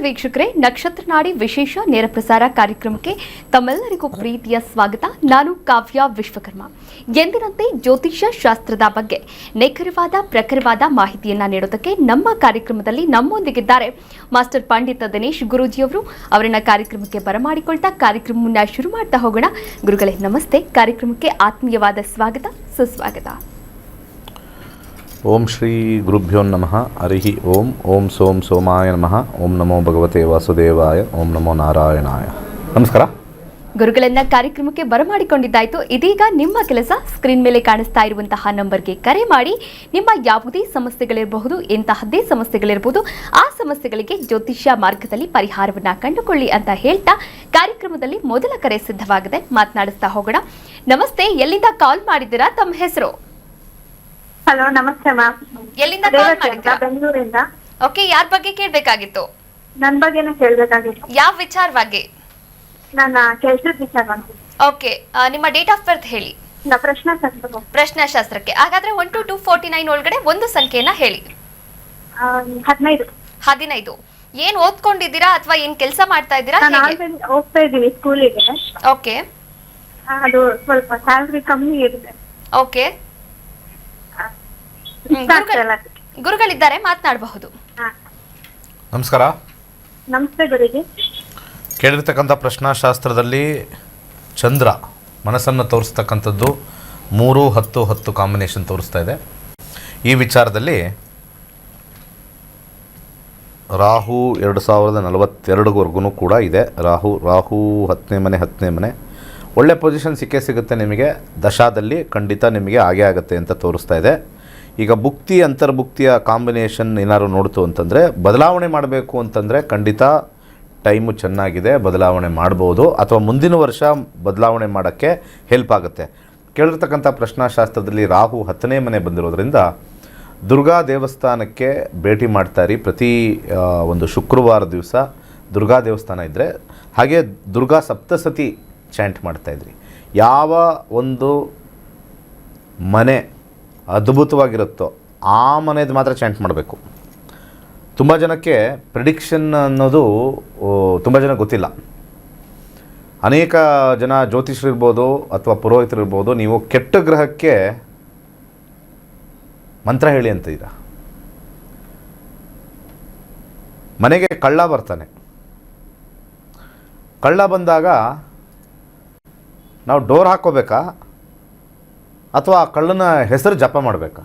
ವೀಕ್ಷಕರೇ, ನಕ್ಷತ್ರ ನಾಡಿ ವಿಶೇಷ ನೇರ ಪ್ರಸಾರ ಕಾರ್ಯಕ್ರಮಕ್ಕೆ ತಮ್ಮೆಲ್ಲರಿಗೂ ಪ್ರೀತಿಯ ಸ್ವಾಗತ. ನಾನು ಕಾವ್ಯ ವಿಶ್ವಕರ್ಮ. ಎಂದಿನಂತೆ ಜ್ಯೋತಿಷ್ಯ ಶಾಸ್ತ್ರದ ಬಗ್ಗೆ ಪ್ರಖರವಾದ ಮಾಹಿತಿಯನ್ನ ನೀಡೋದಕ್ಕೆ ನಮ್ಮ ಕಾರ್ಯಕ್ರಮದಲ್ಲಿ ನಮ್ಮೊಂದಿಗಿದ್ದಾರೆ ಮಾಸ್ಟರ್ ಪಂಡಿತ ದಿನೇಶ್ ಗುರೂಜಿಯವರು. ಅವರನ್ನ ಕಾರ್ಯಕ್ರಮಕ್ಕೆ ಬರಮಾಡಿಕೊಳ್ತಾ ಕಾರ್ಯಕ್ರಮವನ್ನ ಶುರು ಮಾಡ್ತಾ ಹೋಗೋಣ. ಗುರುಗಳೇ ನಮಸ್ತೆ. ಕಾರ್ಯಕ್ರಮಕ್ಕೆ ಆತ್ಮೀಯವಾದ ಸ್ವಾಗತ, ಸುಸ್ವಾಗತ. ಓಂ ಶ್ರೀ ಗುರುಭ್ಯೋ ನಮಃ. ಹರಿ ಓಂ. ಓಂ ಸೋಂ ಸೋಮಾಯ ನಮಃ. ಓಂ ನಮೋ ಭಗವತೆ ವಾಸುದೇವಾಯ. ಓಂ ನಮೋ ನಾರಾಯಣಾಯ. ನಮಸ್ಕಾರ ಗುರುಗಳನ್ನ ಕಾರ್ಯಕ್ರಮಕ್ಕೆ ಬರಮಾಡಿಕೊಂಡಿದ್ದಾಯ್ತು. ಇದೀಗ ನಿಮ್ಮ ಕೆಲಸ ಸ್ಕ್ರೀನ್ ಮೇಲೆ ಕಾಣಿಸ್ತಾ ಇರುವಂತಹ ನಂಬರ್ಗೆ ಕರೆ ಮಾಡಿ ನಿಮ್ಮ ಯಾವುದೇ ಸಮಸ್ಯೆಗಳಿರಬಹುದು, ಎಂತಹದ್ದೇ ಸಮಸ್ಯೆಗಳಿರಬಹುದು, ಆ ಸಮಸ್ಯೆಗಳಿಗೆ ಜ್ಯೋತಿಷ್ಯ ಮಾರ್ಗದಲ್ಲಿ ಪರಿಹಾರವನ್ನ ಕಂಡುಕೊಳ್ಳಿ ಅಂತ ಹೇಳ್ತಾ ಕಾರ್ಯಕ್ರಮದಲ್ಲಿ ಮೊದಲ ಕರೆ ಸಿದ್ಧವಾಗಿದೆ. ಮಾತನಾಡಿಸ್ತಾ ಹೋಗೋಣ. ನಮಸ್ತೆ, ಎಲ್ಲಿಂದ ಕಾಲ್ ಮಾಡಿದ್ದೀರಾ? ತಮ್ಮ ಹೆಸರು? ಹಲೋ, ನಮಸ್ತೆ ಮ್ಯಾಮ್. ಎಲ್ಲಿಂದ ಕಾಲ್ ಮಾಡಿದ್ದೀರಾ? ಬೆಂಗಳೂರಿಂದ. ಓಕೆ, ಯಾರ ಬಗ್ಗೆ ಕೇಳಬೇಕಾಗಿತ್ತು? ನನ್ ಬಗ್ಗೆನೇ ಕೇಳ್ಬೇಕಾಗಿತ್ತು. ಯಾವ ವಿಚಾರವಾಗಿ? ನನ್ನ ಕೆಲ್ಸದ ವಿಚಾರ. ಓಕೆ, ನಿಮ್ಮ ಡೇಟ್ ಆಫ್ ಬರ್ತ್ ಹೇಳಿ. ಪ್ರಶ್ನಾಶಾಸ್ತ್ರಕ್ಕೆ ಹಾಗಾದ್ರೆ 1 to 249 ಒಳಗಡೆ ಒಂದು ಸಂಖ್ಯೆಯನ್ನ ಹೇಳಿ. 15. ಏನ್ ಓದ್ಕೊಂಡಿದ್ದೀರಾ ಅಥವಾ ಏನ್ ಕೆಲಸ ಮಾಡ್ತಾ ಇದ್ದೀರಾ? ಹೋಗ್ತಾ ಇದ್ದೀನಿ ಸ್ಕೂಲಿಗೆ. ಓಕೆ, ಅದು ಸ್ವಲ್ಪ ಸ್ಯಾಲರಿ ಕಮ್ಮಿ ಇರುತ್ತೆ. ಓಕೆ, ಗುರುಗಳಿದ್ದಾರೆ, ಮಾತನಾಡಬಹುದು. ನಮಸ್ಕಾರ. ನಮಸ್ತೆ ಗುರುಜಿ. ಕೇಳಿರ್ತಕ್ಕಂಥ ಪ್ರಶ್ನಾಶಾಸ್ತ್ರದಲ್ಲಿ ಚಂದ್ರ ಮನಸ್ಸನ್ನು ತೋರಿಸ್ತಕ್ಕಂಥದ್ದು 3-10-10 ಕಾಂಬಿನೇಷನ್ ತೋರಿಸ್ತಾ ಇದೆ. ಈ ವಿಚಾರದಲ್ಲಿ ರಾಹು 2042ವರೆಗೂ ಕೂಡ ಇದೆ. ರಾಹು 10ನೇ ಮನೆ ಒಳ್ಳೆ ಪೊಸಿಷನ್ ಸಿಗುತ್ತೆ ನಿಮಗೆ. ದಶಾದಲ್ಲಿ ಖಂಡಿತ ನಿಮಗೆ ಆಗುತ್ತೆ ಅಂತ ತೋರಿಸ್ತಾ ಇದೆ. ಈಗ ಭುಕ್ತಿ ಅಂತರ್ಭುಕ್ತಿಯ ಕಾಂಬಿನೇಷನ್ ಏನಾದ್ರು ನೋಡ್ತು ಅಂತಂದರೆ ಬದಲಾವಣೆ ಮಾಡಬೇಕು ಅಂತಂದರೆ ಖಂಡಿತ ಟೈಮು ಚೆನ್ನಾಗಿದೆ, ಬದಲಾವಣೆ ಮಾಡ್ಬೋದು, ಅಥವಾ ಮುಂದಿನ ವರ್ಷ ಬದಲಾವಣೆ ಮಾಡೋಕ್ಕೆ ಹೆಲ್ಪ್ ಆಗುತ್ತೆ. ಕೇಳಿರ್ತಕ್ಕಂಥ ಪ್ರಶ್ನಾಶಾಸ್ತ್ರದಲ್ಲಿ ರಾಹು 10ನೇ ಮನೆ ಬಂದಿರೋದ್ರಿಂದ ದುರ್ಗಾ ದೇವಸ್ಥಾನಕ್ಕೆ ಭೇಟಿ ಮಾಡ್ತಾಯಿರಿ. ಪ್ರತಿ ಒಂದು ಶುಕ್ರವಾರ ದಿವಸ ದುರ್ಗಾ ದೇವಸ್ಥಾನ ಇದ್ದರೆ, ಹಾಗೆ ದುರ್ಗಾ ಸಪ್ತಸತಿ ಚಾಂಟ್ ಮಾಡ್ತಾಯಿದ್ರಿ. ಯಾವ ಒಂದು ಮನೆ ಅದ್ಭುತವಾಗಿರುತ್ತೋ ಆ ಮನೆದು ಮಾತ್ರ ಚಾಂಟ್ ಮಾಡಬೇಕು. ತುಂಬ ಜನಕ್ಕೆ ಪ್ರಿಡಿಕ್ಷನ್ ಅನ್ನೋದು ತುಂಬ ಜನ ಗೊತ್ತಿಲ್ಲ. ಅನೇಕ ಜನ ಜ್ಯೋತಿಷರಿರ್ಬೋದು ಅಥವಾ ಪುರೋಹಿತರಿರ್ಬೋದು, ನೀವು ಕೆಟ್ಟ ಗ್ರಹಕ್ಕೆ ಮಂತ್ರ ಹೇಳಿ ಅಂತೀರ. ಮನೆಗೆ ಕಳ್ಳ ಬರ್ತಾನೆ. ಕಳ್ಳ ಬಂದಾಗ ನಾವು ಡೋರ್ ಹಾಕ್ಕೋಬೇಕಾ ಅಥವಾ ಆ ಕಳ್ಳನ ಹೆಸರು ಜಪ ಮಾಡಬೇಕಾ?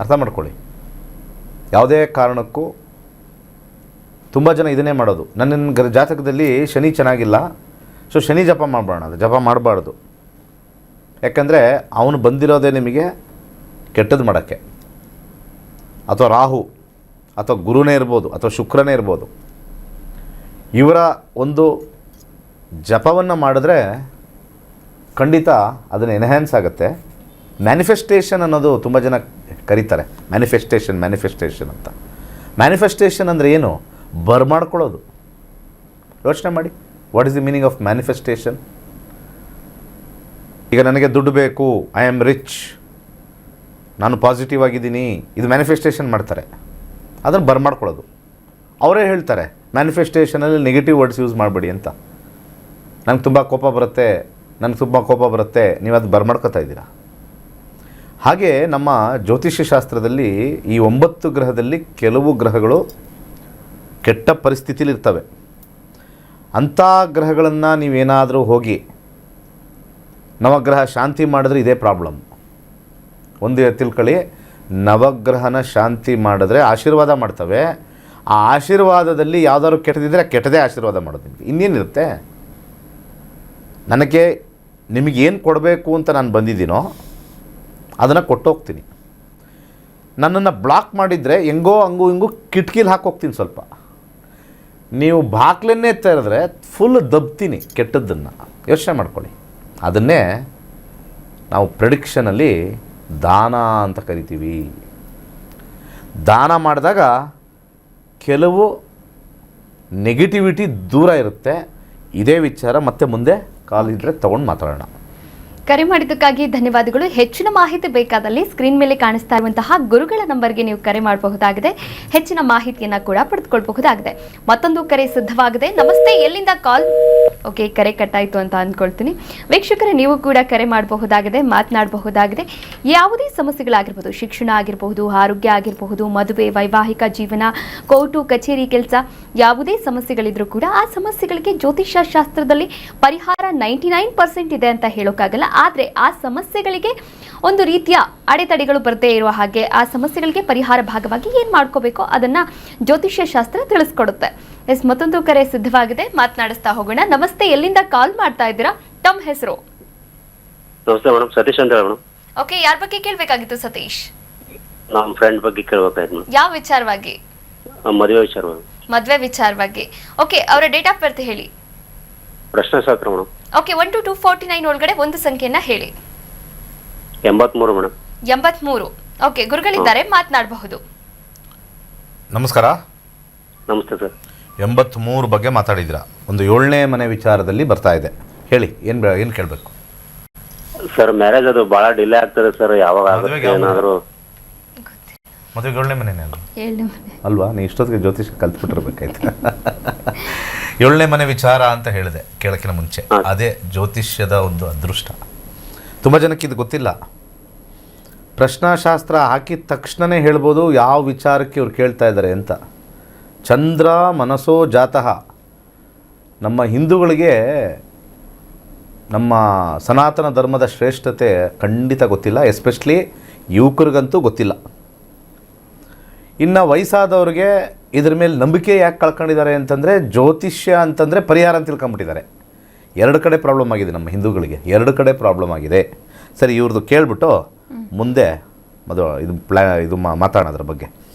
ಅರ್ಥ ಮಾಡ್ಕೊಳ್ಳಿ. ಯಾವುದೇ ಕಾರಣಕ್ಕೂ ತುಂಬ ಜನ ಇದನ್ನೇ ಮಾಡೋದು. ನನ್ನ ಜಾತಕದಲ್ಲಿ ಶನಿ ಚೆನ್ನಾಗಿಲ್ಲ, ಸೊ ಶನಿ ಜಪ ಮಾಡಬೇಡ, ಜಪ ಮಾಡಬಾರ್ದು. ಯಾಕಂದರೆ ಅವನು ಬಂದಿರೋದೇ ನಿಮಗೆ ಕೆಟ್ಟದ್ದು ಮಾಡೋಕ್ಕೆ. ಅಥವಾ ರಾಹು ಅಥವಾ ಗುರುನೇ ಇರ್ಬೋದು, ಅಥವಾ ಶುಕ್ರನೇ ಇರ್ಬೋದು. ಇವರ ಒಂದು ಜಪವನ್ನು ಮಾಡಿದ್ರೆ ಖಂಡಿತ ಅದನ್ನು ಎನ್ಹ್ಯಾನ್ಸ್ ಆಗುತ್ತೆ. ಮ್ಯಾನಿಫೆಸ್ಟೇಷನ್ ಅನ್ನೋದು ತುಂಬ ಜನ ಕರೀತಾರೆ. ಮ್ಯಾನಿಫೆಸ್ಟೇಷನ್ ಅಂತ. ಮ್ಯಾನಿಫೆಸ್ಟೇಷನ್ ಅಂದರೆ ಏನು? ಬರ್ಮಾಡ್ಕೊಳ್ಳೋದು. ಯೋಚನೆ ಮಾಡಿ, what is the meaning of manifestation? ಈಗ ನನಗೆ ದುಡ್ಡು ಬೇಕು, ಐ ಆಮ್ ರಿಚ್, ನಾನು ಪಾಸಿಟಿವ್ ಆಗಿದ್ದೀನಿ, ಇದು ಮ್ಯಾನಿಫೆಸ್ಟೇಷನ್ ಮಾಡ್ತಾರೆ. ಅದನ್ನು ಬರ್ಮಾಡ್ಕೊಳ್ಳೋದು. ಅವರೇ ಹೇಳ್ತಾರೆ ಮ್ಯಾನಿಫೆಸ್ಟೇಷನಲ್ಲಿ ನೆಗೆಟಿವ್ ವರ್ಡ್ಸ್ ಯೂಸ್ ಮಾಡಬೇಡಿ ಅಂತ. ನನಗೆ ತುಂಬ ಕೋಪ ಬರುತ್ತೆ, ನೀವು ಅದು ಬರ್ಮಾಡ್ಕೊತಾ ಇದ್ದೀರಾ. ಹಾಗೆ ನಮ್ಮ ಜ್ಯೋತಿಷ್ಯ ಶಾಸ್ತ್ರದಲ್ಲಿ ಈ 9 ಗ್ರಹದಲ್ಲಿ ಕೆಲವು ಗ್ರಹಗಳು ಕೆಟ್ಟ ಪರಿಸ್ಥಿತಿಲಿರ್ತವೆ. ಅಂಥ ಗ್ರಹಗಳನ್ನು ನೀವೇನಾದರೂ ಹೋಗಿ ನವಗ್ರಹ ಶಾಂತಿ ಮಾಡಿದ್ರೆ ಇದೇ ಪ್ರಾಬ್ಲಮ್. ಒಂದು ತಿಳ್ಕೊಳ್ಳಿ, ನವಗ್ರಹನ ಶಾಂತಿ ಮಾಡಿದ್ರೆ ಆಶೀರ್ವಾದ ಮಾಡ್ತವೆ. ಆ ಆಶೀರ್ವಾದದಲ್ಲಿ ಯಾವುದಾದ್ರು ಕೆಟ್ಟದಿದ್ದರೆ ಕೆಟ್ಟದೇ ಆಶೀರ್ವಾದ ಮಾಡೋದು. ನಿಮಗೆ ಇನ್ನೇನಿರುತ್ತೆ? ನನಗೆ ನಿಮಗೇನು ಕೊಡಬೇಕು ಅಂತ ನಾನು ಬಂದಿದ್ದೀನೋ ಅದನ್ನು ಕೊಟ್ಟೋಗ್ತೀನಿ. ನನ್ನನ್ನು ಬ್ಲಾಕ್ ಮಾಡಿದರೆ ಹೆಂಗೋ ಹಿಂಗೂ ಕಿಟಕಿಲಿ ಹಾಕೋಗ್ತೀನಿ. ಸ್ವಲ್ಪ ನೀವು ಬಾಕ್ಲನ್ನೇ ತೆರೆದ್ರೆ ಫುಲ್ ದಬ್ತೀನಿ ಕೆಟ್ಟದ್ದನ್ನು. ಯೋಚನೆ ಮಾಡ್ಕೊಳ್ಳಿ. ಅದನ್ನೇ ನಾವು ಪ್ರೆಡಿಕ್ಷನಲ್ಲಿ ದಾನ ಅಂತ ಕರಿತೀವಿ. ದಾನ ಮಾಡಿದಾಗ ಕೆಲವು ನೆಗೆಟಿವಿಟಿ ದೂರ ಇರುತ್ತೆ. ಇದೇ ವಿಚಾರ ಮತ್ತೆ ಮುಂದೆ ಕಾಲಿದ್ರೆ ತೊಗೊಂಡು ಮಾತಾಡೋಣ. ಕರೆ ಮಾಡಿದ್ದಕ್ಕಾಗಿ ಧನ್ಯವಾದಗಳು. ಹೆಚ್ಚಿನ ಮಾಹಿತಿ ಬೇಕಾದಲ್ಲಿ ಸ್ಕ್ರೀನ್ ಮೇಲೆ ಕಾಣಿಸ್ತಾ ಇರುವಂತಹ ಗುರುಗಳ ನಂಬರ್ಗೆ ನೀವು ಕರೆ ಮಾಡಬಹುದಾಗಿದೆ. ಹೆಚ್ಚಿನ ಮಾಹಿತಿಯನ್ನ ಕೂಡ ಪಡೆದುಕೊಳ್ಳಬಹುದಾಗಿದೆ. ಮತ್ತೊಂದು ಕರೆ ಸಿದ್ಧವಾಗಿದೆ. ನಮಸ್ತೆ, ಎಲ್ಲಿಂದ ಕಾಲ್? ಓಕೆ, ಕರೆ ಕಟ್ಟಾಯಿತು ಅಂತ ಅಂದ್ಕೊಳ್ತೀನಿ. ವೀಕ್ಷಕರೇ, ನೀವು ಕೂಡ ಕರೆ ಮಾಡಬಹುದಾಗಿದೆ, ಮಾತನಾಡಬಹುದಾಗಿದೆ. ಯಾವುದೇ ಸಮಸ್ಯೆಗಳಾಗಿರ್ಬೋದು, ಶಿಕ್ಷಣ ಆಗಿರಬಹುದು, ಆರೋಗ್ಯ ಆಗಿರಬಹುದು, ಮದುವೆ, ವೈವಾಹಿಕ ಜೀವನ, ಕೋರ್ಟು ಕಚೇರಿ ಕೆಲಸ, ಯಾವುದೇ ಸಮಸ್ಯೆಗಳಿದ್ರೂ ಕೂಡ ಆ ಸಮಸ್ಯೆಗಳಿಗೆ ಜ್ಯೋತಿಷ್ಯ ಶಾಸ್ತ್ರದಲ್ಲಿ ಪರಿಹಾರ 99% ಇದೆ ಅಂತ ಹೇಳೋಕ್ಕಾಗಲ್ಲ. ಆದರೆ ಆ ಸಮಸ್ಯೆಗಳಿಗೆ ಒಂದು ರೀತಿಯ ಅಡೆತಡೆಗಳು ಬರದೇ ಇರುವ ಹಾಗೆ ಆ ಸಮಸ್ಯೆಗಳಿಗೆ ಪರಿಹಾರ ಭಾಗವಾಗಿ ಏನು ಮಾಡ್ಕೋಬೇಕೋ ಅದನ್ನ ಜ್ಯೋತಿಷ್ಯ ಶಾಸ್ತ್ರ ತಿಳಿಸ್ಕೊಡುತ್ತೆ. ಮತ್ತೊಂದು ಕರೆ ಸಿದ್ಧವಾಗಿದೆ, ಮಾತನಾಡಿಸ್ತಾ ಹೋಗೋಣ. ನಮಸ್ತೆ, ಎಲ್ಲಿಂದ ಕಾಲ್ ಮಾಡ್ತಾ ಇದ್ದೀರಾ? ತಮ್ಮ ಹೆಸರು? ನಮಸ್ತೆ ಮೇಡಮ್, ಸತೀಶ್ ಅಂತ ಹೇಳಿ ಮೇಡಮ್. ಓಕೆ, ಯಾರ ಬಗ್ಗೆ ಕೇಳಬೇಕಾಗಿತ್ತು ಸತೀಶ್? ನಮ್ಮ ಫ್ರೆಂಡ್ ಬಗ್ಗೆ ಕೇಳಬೇಕಾಯ್ತು ಮೇಡಮ್. ಯಾವ ವಿಚಾರವಾಗಿ? ಮದುವೆ ವಿಚಾರ ಮೇಡಮ್. ಮದುವೆ ವಿಚಾರವಾಗಿ. ಓಕೆ, ಅವರ ಡೇಟ್ ಆಫ್ ಬರ್ತ್ ಹೇಳಿ. ಪ್ರಶ್ನೆಶಾಸ್ತ್ರ ಮೇಡಮ್. ಓಕೆ, 1 to 249 ಒಳಗಡೆ ಒಂದು ಸಂಖ್ಯೆಯನ್ನ ಹೇಳಿ. 83 ಮೇಡಮ್. 83. ಓಕೆ, ಗುರುಗಳಿದ್ದಾರೆ, ಮಾತನಾಡಬಹುದು. ನಮಸ್ಕಾರ. ನಮಸ್ತೆ ಸರ್. 83 ಬಗ್ಗೆ ಮಾತಾಡಿದ್ದೀರಾ. ಒಂದು 7ನೇ ಮನೆ ವಿಚಾರದಲ್ಲಿ ಬರ್ತಾ ಇದೆ, ಹೇಳಿ. ಏನು ಕೇಳಬೇಕು ಸರ್? ಮ್ಯಾರೇಜ್ ಅದು ಬಹಳ ಡಿಲೇ ಆಗ್ತದೆ ಸರ್, ಯಾವಾಗ ಆಗುತ್ತೆ ಏನಾದರೂ? ಮದುವೆಗೆ 7ನೇ ಮನೆ ಅಲ್ವಾ? ನೀ ಇಷ್ಟೊತ್ತಿಗೆ ಜ್ಯೋತಿಷ ಕಲ್ತ್ಬಿಟ್ಟಿರ್ಬೇಕಾಯ್ತು. 7ನೇ ಮನೆ ವಿಚಾರ ಅಂತ ಹೇಳಿದೆ ಕೇಳಕ್ಕಿನ ಮುಂಚೆ. ಅದೇ ಜ್ಯೋತಿಷ್ಯದ ಒಂದು ಅದೃಷ್ಟ. ತುಂಬ ಜನಕ್ಕೆ ಇದು ಗೊತ್ತಿಲ್ಲ. ಪ್ರಶ್ನಾಶಾಸ್ತ್ರ ಹಾಕಿದ ತಕ್ಷಣವೇ ಹೇಳ್ಬೋದು ಯಾವ ವಿಚಾರಕ್ಕೆ ಇವ್ರು ಕೇಳ್ತಾ ಇದ್ದಾರೆ ಅಂತ. ಚಂದ್ರ ಮನಸೋ ಜಾತಃ. ನಮ್ಮ ಹಿಂದೂಗಳಿಗೆ ನಮ್ಮ ಸನಾತನ ಧರ್ಮದ ಶ್ರೇಷ್ಠತೆ ಖಂಡಿತ ಗೊತ್ತಿಲ್ಲ. ಎಸ್ಪೆಷಲಿ ಯುವಕರಿಗಂತೂ ಗೊತ್ತಿಲ್ಲ. ಇನ್ನು ವಯಸ್ಸಾದವ್ರಿಗೆ ಇದ್ರ ಮೇಲೆ ನಂಬಿಕೆ ಯಾಕೆ ಕಳ್ಕೊಂಡಿದ್ದಾರೆ ಅಂತಂದರೆ, ಜ್ಯೋತಿಷ್ಯ ಅಂತಂದರೆ ಪರಿಹಾರ ಅಂತ ತಿಳ್ಕೊಂಬಿಟ್ಟಿದ್ದಾರೆ. 2 ಕಡೆ ಪ್ರಾಬ್ಲಮ್ ಆಗಿದೆ ನಮ್ಮ ಹಿಂದೂಗಳಿಗೆ, 2 ಕಡೆ ಪ್ರಾಬ್ಲಮ್ ಆಗಿದೆ. ಸರಿ, ಇವ್ರದ್ದು ಕೇಳಿಬಿಟ್ಟು ಮುಂದೆ ಇದು ಮಾತಾಡೋಣ ಅದ್ರ ಬಗ್ಗೆ.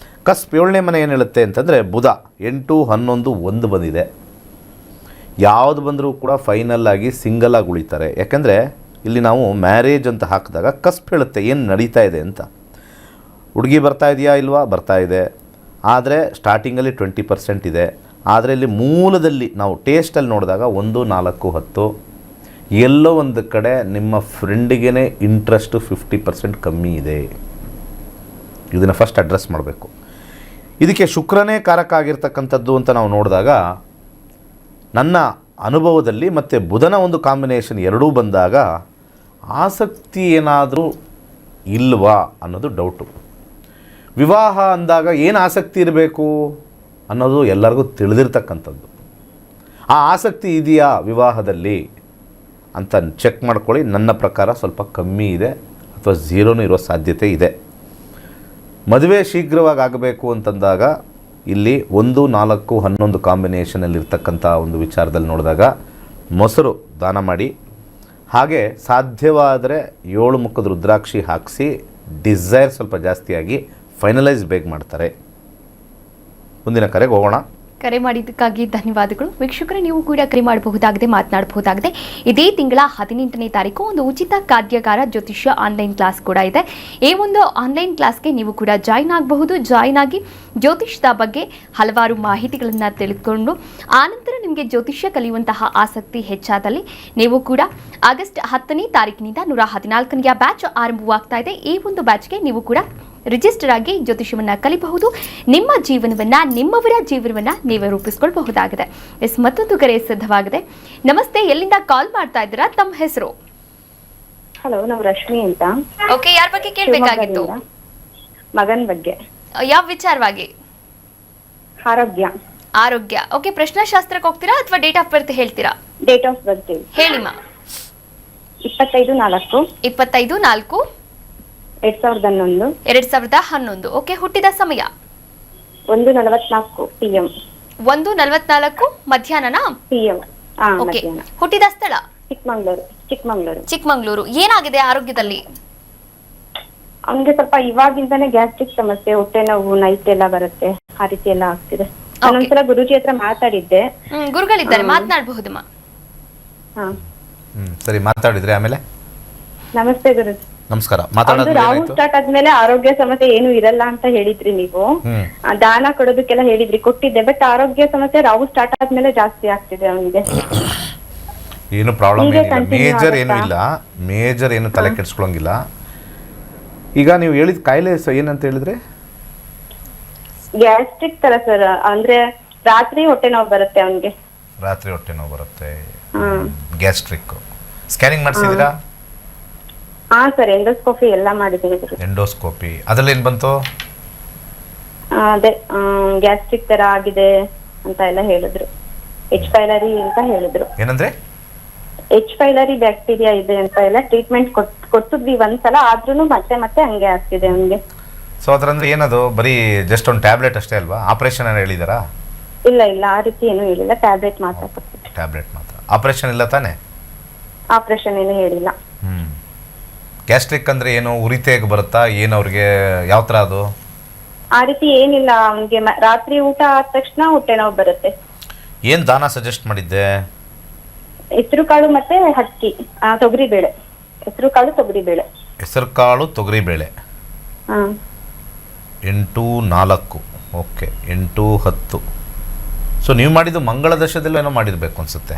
ಕಸ್ಪ್ 7ನೇ ಮನೆ ಏನು ಹೇಳುತ್ತೆ ಅಂತಂದರೆ, ಬುಧ 8, 11, 1 ಬಂದಿದೆ. ಯಾವುದು ಬಂದರೂ ಕೂಡ ಫೈನಲ್ ಆಗಿ ಸಿಂಗಲ್ ಆಗಿ ಉಳಿತಾರೆ. ಯಾಕೆಂದರೆ ಇಲ್ಲಿ ನಾವು ಮ್ಯಾರೇಜ್ ಅಂತ ಹಾಕಿದಾಗ ಕಸ್ಪ್ ಹೇಳುತ್ತೆ ಏನು ನಡೀತಾ ಇದೆ ಅಂತ. ಹುಡುಗಿ ಬರ್ತಾ ಇದೆಯಾ ಇಲ್ವಾ? ಬರ್ತಾ ಇದೆ. ಆದರೆ ಸ್ಟಾರ್ಟಿಂಗಲ್ಲಿ 20% ಇದೆ. ಆದರೆ ಇಲ್ಲಿ ಮೂಲದಲ್ಲಿ ನಾವು ಟೇಸ್ಟಲ್ಲಿ ನೋಡಿದಾಗ 1, 4, 10 ಎಲ್ಲೋ ಒಂದು ಕಡೆ ನಿಮ್ಮ ಫ್ರೆಂಡಿಗೇ ಇಂಟ್ರೆಸ್ಟು 50% ಕಮ್ಮಿ ಇದೆ. ಇದನ್ನು ಫಸ್ಟ್ ಅಡ್ರೆಸ್ ಮಾಡಬೇಕು. ಇದಕ್ಕೆ ಶುಕ್ರನೇ ಕಾರಕ ಆಗಿರ್ತಕ್ಕಂಥದ್ದು ಅಂತ ನಾವು ನೋಡಿದಾಗ, ನನ್ನ ಅನುಭವದಲ್ಲಿ ಮತ್ತು ಬುಧನ ಒಂದು ಕಾಂಬಿನೇಷನ್ ಎರಡೂ ಬಂದಾಗ ಆಸಕ್ತಿ ಏನಾದರೂ ಇಲ್ವಾ ಅನ್ನೋದು ಡೌಟು. ವಿವಾಹ ಅಂದಾಗ ಏನು ಆಸಕ್ತಿ ಇರಬೇಕು ಅನ್ನೋದು ಎಲ್ಲರಿಗೂ ತಿಳಿದಿರ್ತಕ್ಕಂಥದ್ದು. ಆ ಆಸಕ್ತಿ ಇದೆಯಾ ವಿವಾಹದಲ್ಲಿ ಅಂತ ಚೆಕ್ ಮಾಡ್ಕೊಳ್ಳಿ. ನನ್ನ ಪ್ರಕಾರ ಸ್ವಲ್ಪ ಕಮ್ಮಿ ಇದೆ ಅಥವಾ ಝೀರೋನೂ ಇರೋ ಸಾಧ್ಯತೆ ಇದೆ. ಮದುವೆ ಶೀಘ್ರವಾಗಿ ಆಗಬೇಕು ಅಂತಂದಾಗ ಇಲ್ಲಿ 1, 4, 11 ಕಾಂಬಿನೇಷನಲ್ಲಿರ್ತಕ್ಕಂಥ ಒಂದು ವಿಚಾರದಲ್ಲಿ ನೋಡಿದಾಗ ಮೊಸರು ದಾನ ಮಾಡಿ, ಹಾಗೆ ಸಾಧ್ಯವಾದರೆ 7 ಮುಖದ ರುದ್ರಾಕ್ಷಿ ಹಾಕಿಸಿ ಡಿಸೈರ್ ಸ್ವಲ್ಪ ಜಾಸ್ತಿಯಾಗಿ ಫೈನಲೈಸ್ ಬೇಗ ಮಾಡ್ತಾರೆ. ಮುಂದಿನ ಕರೆಗೆ ಹೋಗೋಣ. ಕರೆ ಮಾಡಿದ್ದಕ್ಕಾಗಿ ಧನ್ಯವಾದಗಳು. ವೀಕ್ಷಕರೇ, ನೀವು ಕೂಡ ಕರೆ ಮಾಡಬಹುದಾಗಿದೆ, ಮಾತನಾಡಬಹುದಾಗಿದೆ. ಇದೇ ತಿಂಗಳ 18ನೇ ತಾರೀಕು ಒಂದು ಉಚಿತ ಕಾರ್ಯಾಗಾರ ಜ್ಯೋತಿಷ್ಯ ಆನ್ಲೈನ್ ಕ್ಲಾಸ್ ಕೂಡ ಇದೆ. ಈ ಒಂದು ಆನ್ಲೈನ್ ಕ್ಲಾಸ್ಗೆ ನೀವು ಕೂಡ ಜಾಯಿನ್ ಆಗಬಹುದು. ಜಾಯಿನ್ ಆಗಿ ಜ್ಯೋತಿಷ್ಯದ ಬಗ್ಗೆ ಹಲವಾರು ಮಾಹಿತಿಗಳನ್ನು ತಿಳಿದುಕೊಂಡು ಆನಂತರ ನಿಮಗೆ ಜ್ಯೋತಿಷ್ಯ ಕಲಿಯುವಂತಹ ಆಸಕ್ತಿ ಹೆಚ್ಚಾದಲ್ಲಿ ನೀವು ಕೂಡ ಆಗಸ್ಟ್ 10ನೇ ತಾರೀಕಿನಿಂದ 114ನೇ ಬ್ಯಾಚ್ ಆರಂಭವಾಗ್ತಾ ಇದೆ. ಈ ಒಂದು ಬ್ಯಾಚ್ಗೆ ನೀವು ಕೂಡ ರಿಜಿಸ್ಟರ್ ಆಗಿ ಜ್ಯೋತಿಷ್ಯವನ್ನು ಕಲಿಬಹುದು. ನಿಮ್ಮ ಜೀವನವನ್ನ, ನಿಮ್ಮವರ ಜೀವನವನ್ನ ನೀವೇ ರೂಪಿಸಿಕೊಳ್ಳಬಹುದಾಗಿದೆ. ಮತ್ತೊಂದು ಕರೆ ಸಿದ್ಧವಾಗಿದೆ. ನಮಸ್ತೆ, ಎಲ್ಲಿಂದ ಕಾಲ್ ಮಾಡ್ತಾ ಇದ್ದೀರಾ? ತಮ್ಮ ಹೆಸರು? ಹಲೋ, ನಾವು ರಶ್ಮಿ ಅಂತ. ಓಕೆ, ಯಾರ ಬಗ್ಗೆ ಕೇಳಬೇಕಾಗಿತ್ತು? ಮಗನ್ ಬಗ್ಗೆ. ಯಾವ ವಿಚಾರವಾಗಿ? ಆರೋಗ್ಯ. ಆರೋಗ್ಯ. ಓಕೆ, ಪ್ರಶ್ನಾಶಾಸ್ತ್ರಕ್ಕೆ ಹೋಗ್ತೀರಾ ಅಥವಾ ಡೇಟ್ ಆಫ್ ಬರ್ತ್ ಹೇಳ್ತೀರಾ? ಡೇಟ್ ಆಫ್ ಬರ್ತ್ ಹೇಳಿಮ್ಮ. 25/4. 25/4. 2011. 2011. ಓಕೆ, ಹುಟ್ಟಿದ ಸಮಯ? 1:44 PM. 1:44 ಮಧ್ಯಾಹ್ನನಾ? PM. ಓಕೆ, ಹುಟ್ಟಿದ ಸ್ಥಳ? ಚಿಕ್ಕಮಂಗ್ಳೂರು. ಚಿಕ್ಕಮಂಗ್ಳೂರು. ಏನಾಗಿದೆ ಆರೋಗ್ಯದಲ್ಲಿ? ಅವ್ನಿಗೆ ಸ್ವಲ್ಪ ಇವಾಗಿಂದಾನೆ ಗ್ಯಾಸ್ಟ್ರಿಕ್ ಸಮಸ್ಯೆ, ಹೊಟ್ಟೆ ನೋವು, ನೈಟ್ ಎಲ್ಲ ಬರುತ್ತೆ, ಆ ರೀತಿ ಎಲ್ಲ ಆಗ್ತಿದೆ. ನಾನೊಂದ್ಸಲ ಗುರುಜಿ ಹತ್ರ ಮಾತಾಡಿದ್ದೆ. ಗುರುಗಳಿದ್ದಾರೆ, ಮಾತನಾಡಬಹುದಮ್ಮ. ಸರಿ, ಮಾತಾಡಿದ್ರೆ ಆಮೇಲೆ? ನಮಸ್ತೆ ಗುರುಜಿ. ನಮಸ್ಕಾರ. ರಾಹು ಸ್ಟಾರ್ಟ್ ಆದ್ಮೇಲೆ ಆರೋಗ್ಯ ಸಮಸ್ಯೆ ಏನು ಇರಲ್ಲ ಅಂತ ಹೇಳಿದ್ರಿ ನೀವು. ದಾನ ಕೊಡೋದಕ್ಕೆಲ್ಲ ಹೇಳಿದ್ರಿ, ಕೊಟ್ಟಿದ್ದೆ. ಬಟ್ ಆರೋಗ್ಯ ಸಮಸ್ಯೆ ರಾಹು ಸ್ಟಾರ್ಟ್ ಆದ್ಮೇಲೆ ಜಾಸ್ತಿ ಆಗ್ತಿದೆ ಅವನಿಗೆ. ಏನು ಪ್ರಾಬ್ಲಮ್ ಹೀಗೆ ಏನಿಲ್ಲ, continue ಮೇಜರ್ ಏನೂ ಆಗುತ್ತಾ? ಇಲ್ಲ, ಮೇಜರ್ ಏನು ತಲೆ ಕೆಡಿಸ್ಕೊಳ್ಳೋಂಗಿಲ್ಲ. ಈಗ ನೀವು ಹೇಳಿದ ಕಾಯಿಲೆ ಏನಂತ ಹೇಳಿದ್ರೆ? ಗ್ಯಾಸ್ಟ್ರಿಕ್ ತರ ಸರ್, ಅಂದ್ರೆ ರಾತ್ರಿ ಹೊಟ್ಟೆ ನೋವು ಬರುತ್ತೆ ಅವನ್ಗೆ. ರಾತ್ರಿ ಹೊಟ್ಟೆ ನೋವು ಬರುತ್ತೆ, ಹ್ಮ್. ಗ್ಯಾಸ್ಟ್ರಿಕ್. ಸ್ಕ್ಯಾನಿಂಗ್ ಮಾಡಿಸಿದ್ದೀರಾ? ಹಾ ಸರ್, ಎಂಡೋಸ್ಕೋಪಿ ಎಲ್ಲ ಮಾಡಿದ್ದೀವಿ ಸರ್. ಎಂಡೋಸ್ಕೋಪಿ ಅದರಲ್ಲಿ ಏನು ಬಂತು? ಅದೇ ಗ್ಯಾಸ್ಟ್ರಿಕ್ ತರ ಆಗಿದೆ ಅಂತ ಎಲ್ಲ ಹೇಳಿದ್ರು. ಎಚ್ ಪೈಲರಿ ಅಂತ ಹೇಳಿದ್ರು. ಏನಂದ್ರೆ? ಎಚ್ ಪೈಲರಿ ಬ್ಯಾಕ್ಟೀರಿಯಾ ಇದೆ ಅಂತ ಎಲ್ಲ ಟ್ರೀಟ್ಮೆಂಟ್ ಕೊಟ್ಟಿದ್ವಿ ಒಂದ್ಸಲ, ಆದ್ರೂ ಮತ್ತೆ ಮತ್ತೆ ಹಂಗೆ ಆಗ್ತಿದೆ ಅವನ್ಗೆ. ಸೊ ಅದ್ರಂದ್ರೆ ಏನದು? ಬರೀ ಜಸ್ಟ್ ಒಂದು ಟ್ಯಾಬ್ಲೆಟ್ ಅಷ್ಟೇ ಅಲ್ವಾ? ಆಪರೇಷನ್ ಏನು ಹೇಳಿದಾರಾ? ಇಲ್ಲ ಇಲ್ಲ, ಆ ರೀತಿ ಏನು ಹೇಳಿಲ್ಲ, ಟ್ಯಾಬ್ಲೆಟ್ ಮಾತ್ರ ಕೊಟ್ಟಿದ್ರು. ಟ್ಯಾಬ್ಲೆಟ್ ಮಾತ್ರ, ಆಪರೇಷನ್ ಇಲ್ಲ ತಾನೆ? ಆಪರೇಷನ್ ಏನು ಹೇಳಿಲ್ಲ. ಗ್ಯಾಸ್ಟ್ರಿಕ್ ಅಂದ್ರೆ ಏನು? ಉರಿತೇಗೆ ಬರುತ್ತಾ ಏನು ಅವ್ರಿಗೆ? ಯಾವ ಥರ ಅದು? ಆ ರೀತಿ ಏನಿಲ್ಲ, ಅವನ್ಗೆ ರಾತ್ರಿ ಊಟ ಆದ ತಕ್ಷಣ ಹೊಟ್ಟೆ ನೋವು ಬರುತ್ತೆ. ಏನು ದಾನ ಸಜೆಸ್ಟ್ ಮಾಡಿದ್ದೆ? ಹೆಸರು ಕಾಳು ಮತ್ತೆ ಅಕ್ಕಿ, ತೊಗರಿ ಬೇಳೆ. ಹೆಸರು ಕಾಳು ತೊಗರಿ ಬೇಳೆ. ಹೆಸರು ಕಾಳು ತೊಗರಿ ಬೇಳೆ. ಹ್ಮ್. 8, 4, ಓಕೆ, 8, 10. ಸೊ ನೀವು ಮಾಡಿದ್ದು ಮಂಗಳ ದಶದಲ್ಲಿ ಏನೋ ಮಾಡಿರ್ಬೇಕು ಅನ್ಸುತ್ತೆ.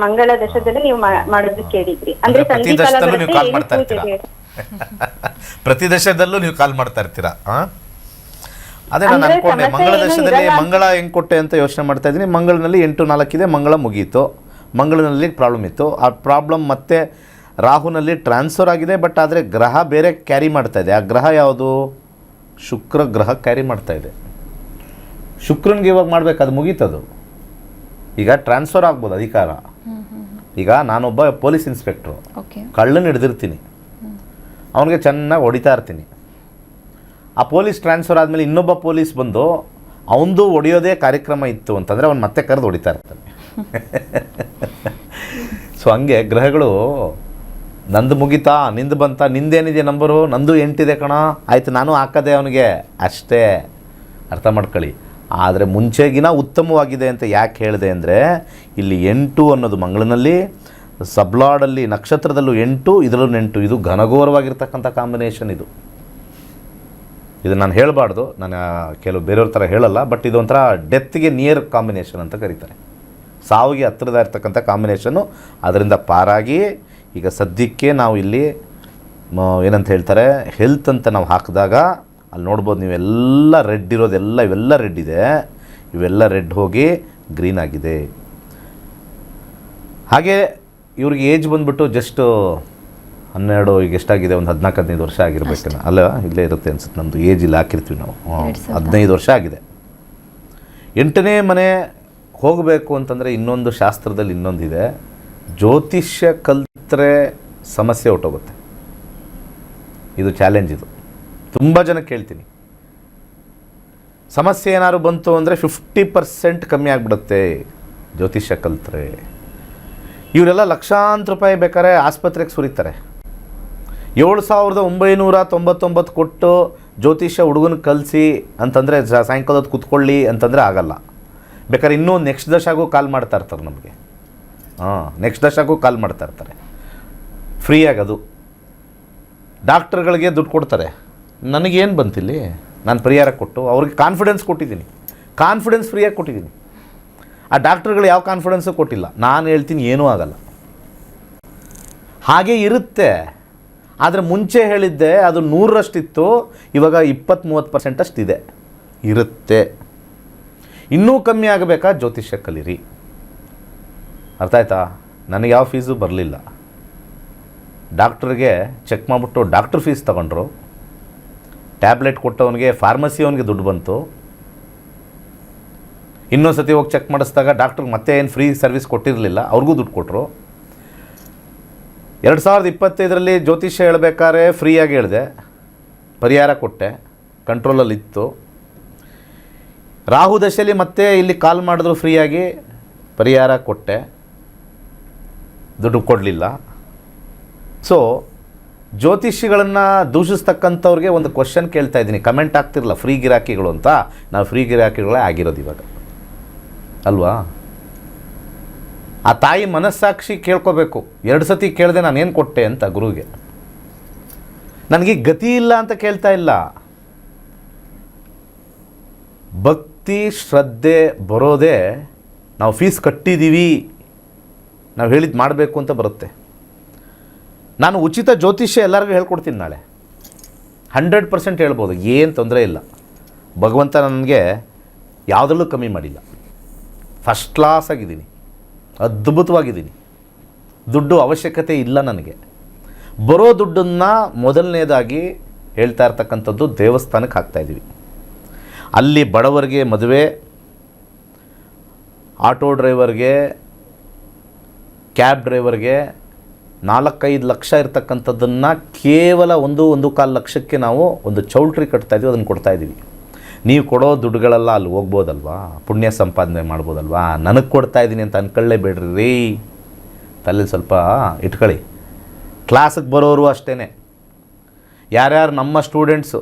ಮಂಗಳ ದಶದಲ್ಲಿ ನೀವು ಮಾಡೋದು ಕೇಳಿದ್ರಿ. ಅಂದ್ರೆ ಪ್ರತಿ ಸಂಧಿ ಕಾಲ ದಶದಲ್ಲೂ ನೀವು ಬರುತ್ತೆ, ಕಾಲ್ ಏನು ಮಾಡ್ತಾ ಇರ್ತೀರಾ? ಪೂಜೆಗೆ. ಪ್ರತಿ ದಶದಲ್ಲೂ ನೀವು ಕಾಲ್ ಮಾಡ್ತಾ ಇರ್ತೀರಾ? ಅದೇ ನಾನು ಅಂದ್ರೆ ಅನ್ಕೊಂಡೆ, ಸಮಸ್ಯೆ ಮಂಗಳ ಏನು ದಶದಲ್ಲಿ ಇರಲ್ಲ. ಮಂಗಳ ಹೆಂಗ್ ಕೊಟ್ಟೆ ಅಂತ ಯೋಚನೆ ಮಾಡ್ತಾ ಇದ್ದೀನಿ. ಮಂಗಳನಲ್ಲಿ 8, 4 ಇದೆ, ಮಂಗಳ ಮುಗೀತು. ಮಂಗಳನಲ್ಲಿ ಪ್ರಾಬ್ಲಮ್ ಇತ್ತು. ಆ ಪ್ರಾಬ್ಲಮ್ ಮತ್ತೆ ರಾಹುನಲ್ಲಿ ಟ್ರಾನ್ಸ್ಫರ್ ಆಗಿದೆ, ಬಟ್ ಆದರೆ ಗ್ರಹ ಬೇರೆ ಕ್ಯಾರಿ ಮಾಡ್ತಾ ಇದೆ. ಆ ಗ್ರಹ ಯಾವುದು? ಶುಕ್ರ ಗ್ರಹ ಕ್ಯಾರಿ ಮಾಡ್ತಾ ಇದೆ. ಶುಕ್ರನಿಗೆ ಇವಾಗ ಮಾಡ್ಬೇಕು, ಅದು ಮುಗೀತದು. ಈಗ ಟ್ರಾನ್ಸ್ಫರ್ ಆಗ್ಬೋದು ಅಧಿಕಾರ. ಈಗ ನಾನೊಬ್ಬ ಪೊಲೀಸ್ ಇನ್ಸ್ಪೆಕ್ಟ್ರು, ಕಳ್ಳನ ಹಿಡ್ದಿರ್ತೀನಿ, ಅವನಿಗೆ ಚೆನ್ನಾಗಿ ಹೊಡಿತಾ ಇರ್ತೀನಿ. ಆ ಪೊಲೀಸ್ ಟ್ರಾನ್ಸ್ಫರ್ ಆದಮೇಲೆ ಇನ್ನೊಬ್ಬ ಪೊಲೀಸ್ ಬಂದು ಅವನದು ಹೊಡೆಯೋದೇ ಕಾರ್ಯಕ್ರಮ ಇತ್ತು ಅಂತಂದರೆ ಅವ್ನು ಮತ್ತೆ ಕರೆದು ಹೊಡಿತಾ ಇರ್ತಾನೆ. ಸೊ ಹಂಗೆ ಗ್ರಹಗಳು, ನಂದು ಮುಗಿತಾ, ನಿಂದು ಬಂತ, ನಿಂದೇನಿದೆ ನಂಬರು, ನಂದು 8 ಇದೆ ಕಣ, ಆಯಿತು ನಾನು ಹಾಕದೆ ಅವನಿಗೆ, ಅಷ್ಟೇ. ಅರ್ಥ ಮಾಡ್ಕೊಳ್ಳಿ. ಆದರೆ ಮುಂಚೆಗಿನ ಉತ್ತಮವಾಗಿದೆ ಅಂತ ಯಾಕೆ ಹೇಳಿದೆ ಅಂದರೆ, ಇಲ್ಲಿ 8 ಅನ್ನೋದು ಮಂಗಳನಲ್ಲಿ, ಸಬ್ಲಾಡಲ್ಲಿ ನಕ್ಷತ್ರದಲ್ಲೂ 8, ಇದರಲ್ಲೂ 8, ಇದು ಘನಘೋರವಾಗಿರ್ತಕ್ಕಂಥ ಕಾಂಬಿನೇಷನ್. ಇದು ನಾನು ಹೇಳಬಾರ್ದು, ನಾನು ಕೆಲವು ಬೇರೆಯವ್ರ ಥರ ಹೇಳಲ್ಲ, ಬಟ್ ಇದೊಂಥರ ಡೆತ್ಗೆ ನಿಯರ್ ಕಾಂಬಿನೇಷನ್ ಅಂತ ಕರೀತಾರೆ. ಸಾವಿಗೆ ಹತ್ತಿರದ ಇರ್ತಕ್ಕಂಥ ಕಾಂಬಿನೇಷನ್ನು. ಅದರಿಂದ ಪಾರಾಗಿ ಈಗ ಸದ್ಯಕ್ಕೆ ನಾವು ಇಲ್ಲಿ ಏನಂತ ಹೇಳ್ತಾರೆ, ಹೆಲ್ತ್ ಅಂತ ನಾವು ಹಾಕಿದಾಗ ಅಲ್ಲಿ ನೋಡ್ಬೋದು ನೀವೆಲ್ಲ ರೆಡ್ ಇರೋದೆಲ್ಲ, ಇವೆಲ್ಲ ರೆಡ್ ಇದೆ, ಇವೆಲ್ಲ ರೆಡ್ ಹೋಗಿ ಗ್ರೀನ್ ಆಗಿದೆ. ಹಾಗೆ ಇವ್ರಿಗೆ ಏಜ್ ಬಂದುಬಿಟ್ಟು ಜಸ್ಟ್ 12, ಈಗ ಎಷ್ಟಾಗಿದೆ, ಒಂದು 14-15 ವರ್ಷ ಆಗಿರ್ಬೇಕಲ್ಲ, ಅಲ್ಲ ಇಲ್ಲೇ ಇರುತ್ತೆ ಅನ್ಸುತ್ತೆ. ನಮ್ಮದು ಏಜ್ ಇಲ್ಲಿ ಹಾಕಿರ್ತೀವಿ ನಾವು, 15 ವರ್ಷ ಆಗಿದೆ. 8ನೇ ಮನೆ ಹೋಗಬೇಕು ಅಂತಂದರೆ ಇನ್ನೊಂದು ಶಾಸ್ತ್ರದಲ್ಲಿ ಇನ್ನೊಂದಿದೆ, ಜ್ಯೋತಿಷ್ಯ ಕಲ್ತ್ರೆ ಸಮಸ್ಯೆ ಹೊಟ್ಟೋಗುತ್ತೆ. ಇದು ಚಾಲೆಂಜ್. ಇದು ತುಂಬ ಜನ ಕೇಳ್ತೀನಿ, ಸಮಸ್ಯೆ ಏನಾದ್ರು ಬಂತು ಅಂದರೆ 50% ಕಮ್ಮಿ ಆಗಿಬಿಡುತ್ತೆ ಜ್ಯೋತಿಷ್ಯ ಕಲ್ತ್ರೆ. ಇವರೆಲ್ಲ ಲಕ್ಷಾಂತರ ರೂಪಾಯಿ ಬೇಕಾದ್ರೆ ಆಸ್ಪತ್ರೆಗೆ ಸುರಿತಾರೆ. 7,999 ಕೊಟ್ಟು ಜ್ಯೋತಿಷ್ಯ ಹುಡುಗನ ಕಲಿಸಿ ಅಂತಂದರೆ ಸಾಯಂಕಾಲ ಹೊತ್ತು ಕೂತ್ಕೊಳ್ಳಿ ಅಂತಂದರೆ ಆಗಲ್ಲ. ಬೇಕಾದ್ರೆ ಇನ್ನೂ ನೆಕ್ಸ್ಟ್ ದಶಾಗೂ ಕಾಲ್ ಮಾಡ್ತಾ ಇರ್ತಾರೆ ನಮಗೆ. ನೆಕ್ಸ್ಟ್ ದಶಾಗೂ ಕಾಲ್ ಮಾಡ್ತಾ ಇರ್ತಾರೆ ಫ್ರೀಯಾಗಿ. ಅದು ಡಾಕ್ಟ್ರುಗಳಿಗೆ ದುಡ್ಡು ಕೊಡ್ತಾರೆ. ನನಗೇನು ಬಂತಿಲ್ಲಿ, ನಾನು ಪರಿಹಾರ ಕೊಟ್ಟು ಅವ್ರಿಗೆ ಕಾನ್ಫಿಡೆನ್ಸ್ ಕೊಟ್ಟಿದ್ದೀನಿ, ಕಾನ್ಫಿಡೆನ್ಸ್ ಫ್ರೀಯಾಗಿ ಕೊಟ್ಟಿದ್ದೀನಿ. ಆ ಡಾಕ್ಟ್ರುಗಳು ಯಾವ ಕಾನ್ಫಿಡೆನ್ಸು ಕೊಟ್ಟಿಲ್ಲ. ನಾನು ಹೇಳ್ತೀನಿ ಏನೂ ಆಗಲ್ಲ, ಹಾಗೆ ಇರುತ್ತೆ. ಆದರೆ ಮುಂಚೆ ಹೇಳಿದ್ದೆ ಅದು 100ರಷ್ಟಿತ್ತು, ಇವಾಗ 20-30% ಅಷ್ಟಿದೆ, ಇರುತ್ತೆ. ಇನ್ನೂ ಕಮ್ಮಿ ಆಗಬೇಕಾ? ಜ್ಯೋತಿಷ್ಯ ಕಲೀರಿ. ಅರ್ಥ ಆಯ್ತಾ? ನನಗೆ ಯಾವ ಫೀಸು ಬರಲಿಲ್ಲ. ಡಾಕ್ಟ್ರಿಗೆ ಚೆಕ್ ಮಾಡಿಬಿಟ್ಟು ಡಾಕ್ಟ್ರ್ ಫೀಸ್ ತಗೊಂಡ್ರು, ಟ್ಯಾಬ್ಲೆಟ್ ಕೊಟ್ಟವನಿಗೆ ಫಾರ್ಮಸಿ ಅವನಿಗೆ ದುಡ್ಡು ಬಂತು. ಇನ್ನೊಂದು ಸತಿ ಹೋಗಿ ಚೆಕ್ ಮಾಡಿಸಿದಾಗ ಡಾಕ್ಟ್ರಿಗೆ ಮತ್ತೆ ಏನು ಫ್ರೀ ಸರ್ವಿಸ್ ಕೊಟ್ಟಿರಲಿಲ್ಲ, ಅವ್ರಿಗೂ ದುಡ್ಡು ಕೊಟ್ಟರು. 2025ರಲ್ಲಿ ಜ್ಯೋತಿಷ್ಯ ಹೇಳ್ಬೇಕಾದ್ರೆ ಫ್ರೀಯಾಗಿ ಹೇಳಿದೆ, ಪರಿಹಾರ ಕೊಟ್ಟೆ, ಕಂಟ್ರೋಲಲ್ಲಿತ್ತು. ರಾಹು ದಶೆಯಲ್ಲಿ ಮತ್ತೆ ಇಲ್ಲಿ ಕಾಲ್ ಮಾಡಿದ್ರು, ಫ್ರೀಯಾಗಿ ಪರಿಹಾರ ಕೊಟ್ಟೆ, ದುಡ್ಡು ಕೊಡಲಿಲ್ಲ. ಸೊ ಜ್ಯೋತಿಷಿಗಳನ್ನು ದೂಷಿಸ್ತಕ್ಕಂಥವ್ರಿಗೆ ಒಂದು ಕ್ವಶನ್ ಕೇಳ್ತಾ ಇದ್ದೀನಿ, ಕಮೆಂಟ್ ಆಗ್ತಿರಲ್ಲ ಫ್ರೀ ಗಿರಾಕಿಗಳು ಅಂತ. ನಾವು ಫ್ರೀ ಗಿರಾಕಿಗಳೇ ಆಗಿರೋದು ಇವಾಗ ಅಲ್ವಾ? ಆ ತಾಯಿ ಮನಸ್ಸಾಕ್ಷಿ ಕೇಳ್ಕೋಬೇಕು. 2 ಸತಿ ಕೇಳಿದೆ ನಾನೇನು ಕೊಟ್ಟೆ ಅಂತ ಗುರುಗೆ. ನನಗೆ ಗತಿ ಇಲ್ಲ ಅಂತ ಕೇಳ್ತಾ ಇಲ್ಲ. ಭಕ್ತಿ ಶ್ರದ್ಧೆ ಬರೋದೇ ನಾವು ಫೀಸ್ ಕಟ್ಟಿದ್ದೀವಿ ನಾವು ಹೇಳಿದ್ದು ಮಾಡಬೇಕು ಅಂತ ಬರುತ್ತೆ. ನಾನು ಉಚಿತ ಜ್ಯೋತಿಷ್ಯ ಎಲ್ಲರಿಗೂ ಹೇಳ್ಕೊಡ್ತೀನಿ ನಾಳೆ, 100% ಹೇಳ್ಬೋದು, ಏನು ತೊಂದರೆ ಇಲ್ಲ. ಭಗವಂತ ನನಗೆ ಯಾವುದರಲ್ಲೂ ಕಮ್ಮಿ ಮಾಡಿಲ್ಲ, ಫಸ್ಟ್ ಕ್ಲಾಸ್ ಆಗಿದ್ದೀನಿ, ಅದ್ಭುತವಾಗಿದ್ದೀನಿ. ದುಡ್ಡು ಅವಶ್ಯಕತೆ ಇಲ್ಲ ನನಗೆ. ಬರೋ ದುಡ್ಡನ್ನು ಮೊದಲನೇದಾಗಿ ಹೇಳ್ತಾ ಇರ್ತಕ್ಕಂಥದ್ದು ದೇವಸ್ಥಾನಕ್ಕೆ ಹಾಕ್ತಾಯಿದ್ದೀವಿ. ಅಲ್ಲಿ ಬಡವರಿಗೆ ಮದುವೆ, ಆಟೋ ಡ್ರೈವರ್ಗೆ, ಕ್ಯಾಬ್ ಡ್ರೈವರ್ಗೆ 4-5 ಲಕ್ಷ ಇರ್ತಕ್ಕಂಥದ್ದನ್ನು ಕೇವಲ 1-1.25 ಲಕ್ಷಕ್ಕೆ ನಾವು ಒಂದು ಚೌಲ್ಟ್ರಿ ಕಟ್ತಾಯಿದ್ದೀವಿ, ಅದನ್ನು ಕೊಡ್ತಾಯಿದ್ದೀವಿ. ನೀವು ಕೊಡೋ ದುಡ್ಡುಗಳೆಲ್ಲ ಅಲ್ಲಿ ಹೋಗ್ಬೋದಲ್ವಾ, ಪುಣ್ಯ ಸಂಪಾದನೆ ಮಾಡ್ಬೋದಲ್ವಾ. ನನಗೆ ಕೊಡ್ತಾಯಿದ್ದೀನಿ ಅಂತ ಅಂದ್ಕೊಳ್ಳೇಬೇಡ್ರಿ ರೀ, ತಲೆ ಸ್ವಲ್ಪ ಇಟ್ಕೊಳ್ಳಿ. ಕ್ಲಾಸಿಗೆ ಬರೋರು ಅಷ್ಟೇ, ಯಾರ್ಯಾರು ನಮ್ಮ ಸ್ಟೂಡೆಂಟ್ಸು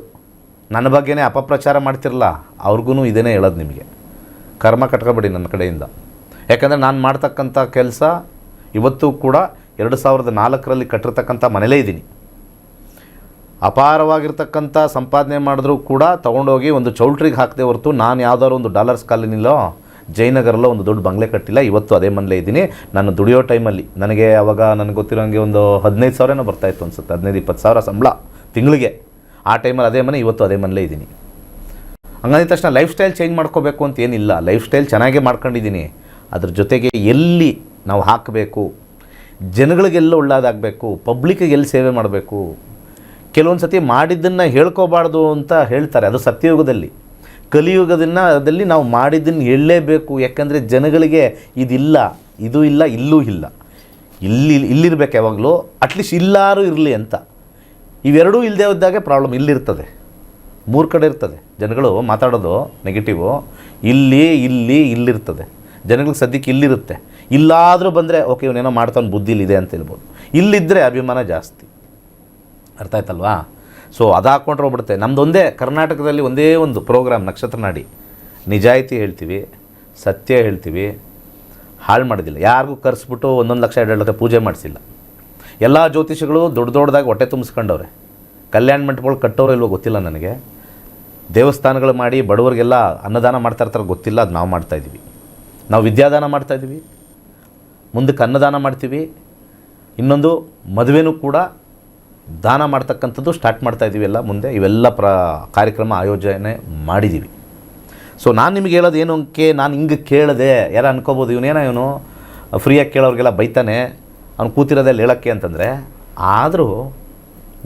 ನನ್ನ ಬಗ್ಗೆನೇ ಅಪಪ್ರಚಾರ ಮಾಡ್ತಿರಲ್ಲ ಅವ್ರಿಗೂ ಇದೇನೇ ಹೇಳೋದು, ನಿಮಗೆ ಕರ್ಮ ಕಟ್ಕೊಬೇಡಿ ನನ್ನ ಕಡೆಯಿಂದ. ಯಾಕಂದರೆ ನಾನು ಮಾಡ್ತಕ್ಕಂಥ ಕೆಲಸ ಇವತ್ತು ಕೂಡ 2004ರಲ್ಲಿ ಕಟ್ಟಿರ್ತಕ್ಕಂಥ ಮನೇಲೇ ಇದ್ದೀನಿ. ಅಪಾರವಾಗಿರ್ತಕ್ಕಂಥ ಸಂಪಾದನೆ ಮಾಡಿದ್ರೂ ಕೂಡ ತೊಗೊಂಡೋಗಿ ಒಂದು ಚೌಲ್ಟ್ರಿಗೆ ಹಾಕದೆ ಹೊರತು ನಾನು ಯಾವುದಾದ್ರು ಒಂದು ಡಾಲರ್ಸ್ ಕಾಲೋನಿಲೋ ಜಯನಗರಲ್ಲೋ ಒಂದು ದೊಡ್ಡ ಬಂಗ್ಲೆ ಕಟ್ಟಿಲ್ಲ. ಇವತ್ತು ಅದೇ ಮನೇಲೇ ಇದ್ದೀನಿ. ನಾನು ದುಡಿಯೋ ಟೈಮಲ್ಲಿ ನನಗೆ ಅವಾಗ ನನಗೆ ಗೊತ್ತಿರೋಂಗೆ ಒಂದು 15,000 ಬರ್ತಾಯಿತ್ತು ಅನಿಸುತ್ತೆ, 15-20 ಸಾವಿರ ಸಂಬಳ ತಿಂಗಳಿಗೆ. ಆ ಟೈಮಲ್ಲಿ ಅದೇ ಮನೆ, ಇವತ್ತು ಅದೇ ಮನೇಲೇ ಇದ್ದೀನಿ. ಹಂಗಂದ ತಕ್ಷಣ ಲೈಫ್ ಸ್ಟೈಲ್ ಚೇಂಜ್ ಮಾಡ್ಕೋಬೇಕು ಅಂತ ಏನಿಲ್ಲ, ಲೈಫ್ ಸ್ಟೈಲ್ ಚೆನ್ನಾಗೇ ಮಾಡ್ಕೊಂಡಿದ್ದೀನಿ. ಅದ್ರ ಜೊತೆಗೆ ಎಲ್ಲಿ ನಾವು ಹಾಕಬೇಕು, ಜನಗಳಿಗೆಲ್ಲ ಒಳ್ಳೆಯದಾಗಬೇಕು, ಪಬ್ಲಿಕ್ಕಿಗೆ ಎಲ್ಲಿ ಸೇವೆ ಮಾಡಬೇಕು. ಕೆಲವೊಂದು ಸತಿ ಮಾಡಿದ್ದನ್ನು ಹೇಳ್ಕೋಬಾರ್ದು ಅಂತ ಹೇಳ್ತಾರೆ, ಅದು ಸತ್ಯಯುಗದಲ್ಲಿ. ಕಲಿಯುಗದಲ್ಲಿ ನಾವು ಮಾಡಿದ್ದನ್ನು ಹೇಳಲೇಬೇಕು. ಯಾಕಂದರೆ ಜನಗಳಿಗೆ ಇದಿಲ್ಲ, ಇದು ಇಲ್ಲ, ಇಲ್ಲೂ ಇಲ್ಲ, ಇಲ್ಲಿರ್ಬೇಕು ಯಾವಾಗಲೂ, ಅಟ್ಲೀಸ್ಟ್ ಇಲ್ಲಾರು ಇರಲಿ ಅಂತ. ಇವೆರಡೂ ಇಲ್ಲದೆ ಇದ್ದಾಗೆ ಪ್ರಾಬ್ಲಮ್ ಇಲ್ಲಿರ್ತದೆ, 3 ಕಡೆ ಇರ್ತದೆ. ಜನಗಳು ಮಾತಾಡೋದು ನೆಗೆಟಿವು, ಇಲ್ಲಿರ್ತದೆ. ಜನಗಳಿಗೆ ಸದ್ಯಕ್ಕೆ ಇಲ್ಲಿರುತ್ತೆ. ಇಲ್ಲಾದರೂ ಬಂದರೆ ಓಕೆ ಇವನೇನೋ ಮಾಡ್ತಾನೆ, ಬುದ್ಧಿಲಿದೆ ಅಂತ ಹೇಳ್ಬೋದು. ಇಲ್ಲಿದ್ದರೆ ಅಭಿಮಾನ ಜಾಸ್ತಿ, ಅರ್ಥ ಆಯ್ತಲ್ವಾ? ಸೊ ಅದು ಹಾಕ್ಕೊಂಡ್ರೆ ಹೋಗ್ಬಿಡುತ್ತೆ. ನಮ್ಮದೊಂದೇ ಕರ್ನಾಟಕದಲ್ಲಿ ಒಂದೇ ಒಂದು ಪ್ರೋಗ್ರಾಮ್ ನಕ್ಷತ್ರ ನಾಡಿ, ನಿಜಾಯಿತಿ ಹೇಳ್ತೀವಿ, ಸತ್ಯ ಹೇಳ್ತೀವಿ, ಹಾಳು ಮಾಡೋದಿಲ್ಲ. ಯಾರಿಗೂ ಕರೆಸ್ಬಿಟ್ಟು 1 ಲಕ್ಷ 2 ಲಕ್ಷ ಪೂಜೆ ಮಾಡಿಸಿಲ್ಲ. ಎಲ್ಲ ಜ್ಯೋತಿಷಿಗಳು ದೊಡ್ಡದಾಗಿ ಹೊಟ್ಟೆ ತುಂಬಿಸ್ಕೊಂಡವ್ರೆ. ಕಲ್ಯಾಣ ಮಂಟಪಗಳು ಕಟ್ಟೋರು ಇಲ್ವೋ ಗೊತ್ತಿಲ್ಲ ನನಗೆ. ದೇವಸ್ಥಾನಗಳು ಮಾಡಿ ಬಡವರಿಗೆಲ್ಲ ಅನ್ನದಾನ ಮಾಡ್ತಾಯಿರ್ತಾರೆ ಗೊತ್ತಿಲ್ಲ, ಅದು ನಾವು ಮಾಡ್ತಾಯಿದ್ದೀವಿ. ನಾವು ವಿದ್ಯಾದಾನ ಮಾಡ್ತಾಯಿದ್ದೀವಿ, ಮುಂದಕ್ಕೆ ಅನ್ನದಾನ ಮಾಡ್ತೀವಿ. ಇನ್ನೊಂದು ಮದುವೆನೂ ಕೂಡ ದಾನ ಮಾಡ್ತಕ್ಕಂಥದ್ದು ಸ್ಟಾರ್ಟ್ ಮಾಡ್ತಾಯಿದ್ದೀವಿ ಎಲ್ಲ ಮುಂದೆ. ಇವೆಲ್ಲ ಕಾರ್ಯಕ್ರಮ ಆಯೋಜನೆ ಮಾಡಿದ್ದೀವಿ. ಸೊ ನಾನು ನಿಮಗೆ ಹೇಳೋದು ಏನು ಅಂಕೆ, ನಾನು ಹಿಂಗೆ ಕೇಳಿದೆ, ಯಾರು ಅನ್ಕೋಬೋದು ಇವನು ಫ್ರೀಯಾಗಿ ಕೇಳೋರಿಗೆಲ್ಲ ಬೈತಾನೆ, ಅವ್ನು ಕೂತಿರೋದೆಲ್ಲ ಹೇಳೋಕ್ಕೆ ಅಂತಂದರೆ. ಆದರೂ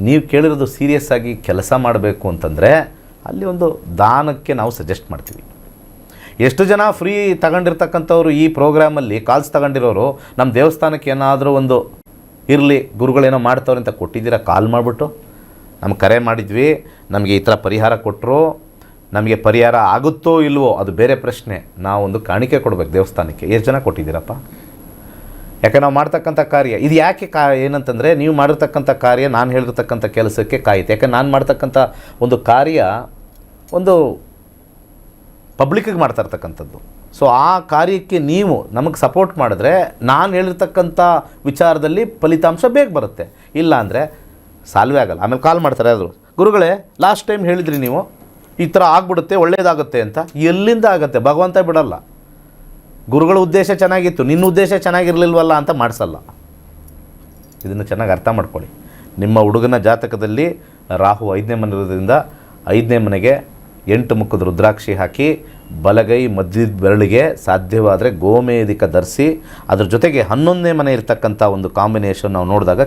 ನೀವು ಕೇಳಿರೋದು ಸೀರಿಯಸ್ ಆಗಿ ಕೆಲಸ ಮಾಡಬೇಕು ಅಂತಂದರೆ ಅಲ್ಲಿ ಒಂದು ದಾನಕ್ಕೆ ನಾವು ಸಜೆಸ್ಟ್ ಮಾಡ್ತೀವಿ. ಎಷ್ಟು ಜನ ಫ್ರೀ ತಗೊಂಡಿರ್ತಕ್ಕಂಥವ್ರು ಈ ಪ್ರೋಗ್ರಾಮಲ್ಲಿ ಕಾಲ್ಸ್ ತಗೊಂಡಿರೋರು ನಮ್ಮ ದೇವಸ್ಥಾನಕ್ಕೆ ಏನಾದರೂ ಒಂದು ಇರಲಿ ಗುರುಗಳೇನೋ ಮಾಡ್ತವ್ರೆ ಅಂತ ಕೊಟ್ಟಿದ್ದೀರಾ, ಕಾಲ್ ಮಾಡಿಬಿಟ್ಟು ನಮ್ಗೆ ಕರೆ ಮಾಡಿದ್ವಿ, ನಮಗೆ ಈ ಥರ ಪರಿಹಾರ ಕೊಟ್ಟರು, ನಮಗೆ ಪರಿಹಾರ ಆಗುತ್ತೋ ಇಲ್ವೋ ಅದು ಬೇರೆ ಪ್ರಶ್ನೆ, ನಾವು ಒಂದು ಕಾಣಿಕೆ ಕೊಡಬೇಕು ದೇವಸ್ಥಾನಕ್ಕೆ. ಎಷ್ಟು ಜನ ಕೊಟ್ಟಿದ್ದೀರಪ್ಪ? ಯಾಕೆ ನಾವು ಮಾಡ್ತಕ್ಕಂಥ ಕಾರ್ಯ ಇದು ಯಾಕೆ ಏನಂತಂದರೆ ನೀವು ಮಾಡಿರ್ತಕ್ಕಂಥ ಕಾರ್ಯ ನಾನು ಹೇಳಿರ್ತಕ್ಕಂಥ ಕೆಲಸಕ್ಕೆ ಕಾಯುತ್ತೆ. ಯಾಕೆ ನಾನು ಮಾಡ್ತಕ್ಕಂಥ ಒಂದು ಕಾರ್ಯ ಒಂದು ಪಬ್ಲಿಕ್ಕಿಗೆ ಮಾಡ್ತಾ ಇರ್ತಕ್ಕಂಥದ್ದು. ಸೊ ಆ ಕಾರ್ಯಕ್ಕೆ ನೀವು ನಮಗೆ ಸಪೋರ್ಟ್ ಮಾಡಿದ್ರೆ ನಾನು ಹೇಳಿರ್ತಕ್ಕಂಥ ವಿಚಾರದಲ್ಲಿ ಫಲಿತಾಂಶ ಬೇಗ ಬರುತ್ತೆ. ಇಲ್ಲ ಅಂದರೆ ಸಾಲ್ವೇ ಆಗಲ್ಲ. ಆಮೇಲೆ ಕಾಲ್ ಮಾಡ್ತಾರೆ ಅದು, ಗುರುಗಳೇ ಲಾಸ್ಟ್ ಟೈಮ್ ಹೇಳಿದ್ರಿ ನೀವು ಈ ಥರ ಆಗ್ಬಿಡುತ್ತೆ ಒಳ್ಳೇದಾಗುತ್ತೆ ಅಂತ. ಎಲ್ಲಿಂದ ಆಗುತ್ತೆ? ಭಗವಂತ ಬಿಡಲ್ಲ. ಗುರುಗಳ ಉದ್ದೇಶ ಚೆನ್ನಾಗಿತ್ತು, ನಿನ್ನ ಉದ್ದೇಶ ಚೆನ್ನಾಗಿರಲಿಲ್ವಲ್ಲ ಅಂತ ಮಾಡಿಸಲ್ಲ. ಇದನ್ನು ಚೆನ್ನಾಗಿ ಅರ್ಥ ಮಾಡ್ಕೊಳ್ಳಿ. ನಿಮ್ಮ ಹುಡುಗನ ಜಾತಕದಲ್ಲಿ ರಾಹು 5ನೇ ಮನೆ ಇರೋದ್ರಿಂದ 5ನೇ ಮನೆಗೆ 8 ಮುಖದ ರುದ್ರಾಕ್ಷಿ ಹಾಕಿ ಬಲಗೈ ಮಧ್ಯದ ಬೆರಳಿಗೆ ಸಾಧ್ಯವಾದರೆ ಗೋಮೇಧಿಕ ಧರಿಸಿ, ಅದ್ರ ಜೊತೆಗೆ 11ನೇ ಮನೆ ಇರ್ತಕ್ಕಂಥ ಒಂದು ಕಾಂಬಿನೇಷನ್ ನಾವು ನೋಡಿದಾಗ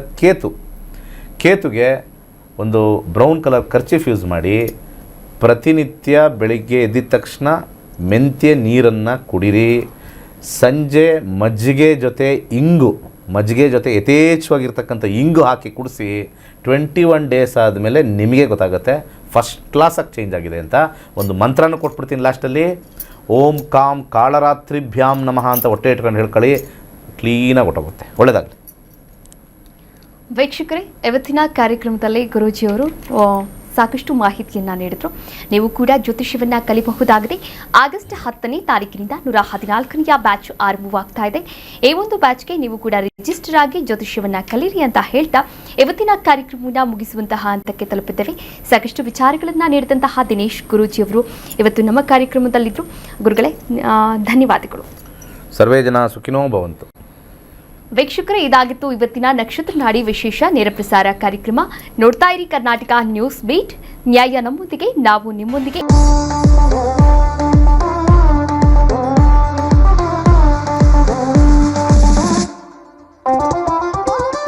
ಕೇತುಗೆ ಒಂದು ಬ್ರೌನ್ ಕಲರ್ ಕರ್ಚೀಫ್ ಯೂಸ್ ಮಾಡಿ ಪ್ರತಿನಿತ್ಯ ಬೆಳಿಗ್ಗೆ ಎದ್ದಿದ ತಕ್ಷಣ ಮೆಂತ್ಯ ನೀರನ್ನು ಕುಡಿರಿ. ಸಂಜೆ ಮಜ್ಜಿಗೆ ಜೊತೆ ಯಥೇಚ್ಛವಾಗಿರ್ತಕ್ಕಂಥ ಇಂಗು ಹಾಕಿ ಕುಡಿಸಿ 21 ಡೇಸ್ ಆದಮೇಲೆ ನಿಮಗೆ ಗೊತ್ತಾಗುತ್ತೆ ಫಸ್ಟ್ ಕ್ಲಾಸಾಗಿ ಚೇಂಜ್ ಆಗಿದೆ ಅಂತ. ಒಂದು ಮಂತ್ರನೂ ಕೊಟ್ಬಿಡ್ತೀನಿ ಲಾಸ್ಟಲ್ಲಿ, ಓಂ ಕಾಂ ಕಾಳರಾತ್ರಿಭ್ಯಾಂ ನಮಃ ಅಂತ ಹೊಟ್ಟೆ ಇಟ್ಕೊಂಡು ಹೇಳ್ಕೊಳ್ಳಿ, ಕ್ಲೀನಾಗಿ ಹೊಟ್ಟೋಗುತ್ತೆ. ಒಳ್ಳೆಯದಾಗಲಿ. ವೀಕ್ಷಕರೇ, ಇವತ್ತಿನ ಕಾರ್ಯಕ್ರಮದಲ್ಲಿ ಗುರೂಜಿಯವರು ಸಾಕಷ್ಟು ಮಾಹಿತಿಯನ್ನು ನೀಡಿದರು. ನೀವು ಕೂಡ ಜ್ಯೋತಿಷ್ಯವನ್ನು ಕಲಿಬಹುದಾಗಿದೆ. ಆಗಸ್ಟ್ 10ನೇ ತಾರೀಕಿನಿಂದ 114ನೇ ಬ್ಯಾಚ್ ಆರಂಭವಾಗ್ತಾ ಇದೆ. ಈ ಒಂದು ಬ್ಯಾಚ್ಗೆ ನೀವು ಕೂಡ ರಿಜಿಸ್ಟರ್ ಆಗಿ ಜ್ಯೋತಿಷ್ಯವನ್ನು ಕಲೀರಿ ಅಂತ ಹೇಳ್ತಾ ಇವತ್ತಿನ ಕಾರ್ಯಕ್ರಮವನ್ನು ಮುಗಿಸುವಂತಹ ಹಂತಕ್ಕೆ ತಲುಪಿದ್ದೇವೆ. ಸಾಕಷ್ಟು ವಿಚಾರಗಳನ್ನು ನೀಡಿದಂತಹ ದಿನೇಶ್ ಗುರೂಜಿಯವರು ಇವತ್ತು ನಮ್ಮ ಕಾರ್ಯಕ್ರಮದಲ್ಲಿದ್ದರು. ಗುರುಗಳೇ, ಧನ್ಯವಾದಗಳು. ಸರ್ವೇ ಜನ ಸುಖಿನೋ ಭವಂತು. ವೀಕ್ಷಕರೇ, ಇದಾಗಿತ್ತು ಇವತ್ತಿನ ನಕ್ಷತ್ರ ನಾಡಿ ವಿಶೇಷ ನೇರ ಪ್ರಸಾರ ಕಾರ್ಯಕ್ರಮ. ನೋಡ್ತಾ ಇರಿ ಕರ್ನಾಟಕ ನ್ಯೂಸ್ ಬೀಟ್. ನ್ಯಾಯ ನಮ್ಮೊಂದಿಗೆ, ನಾವು ನಿಮ್ಮೊಂದಿಗೆ.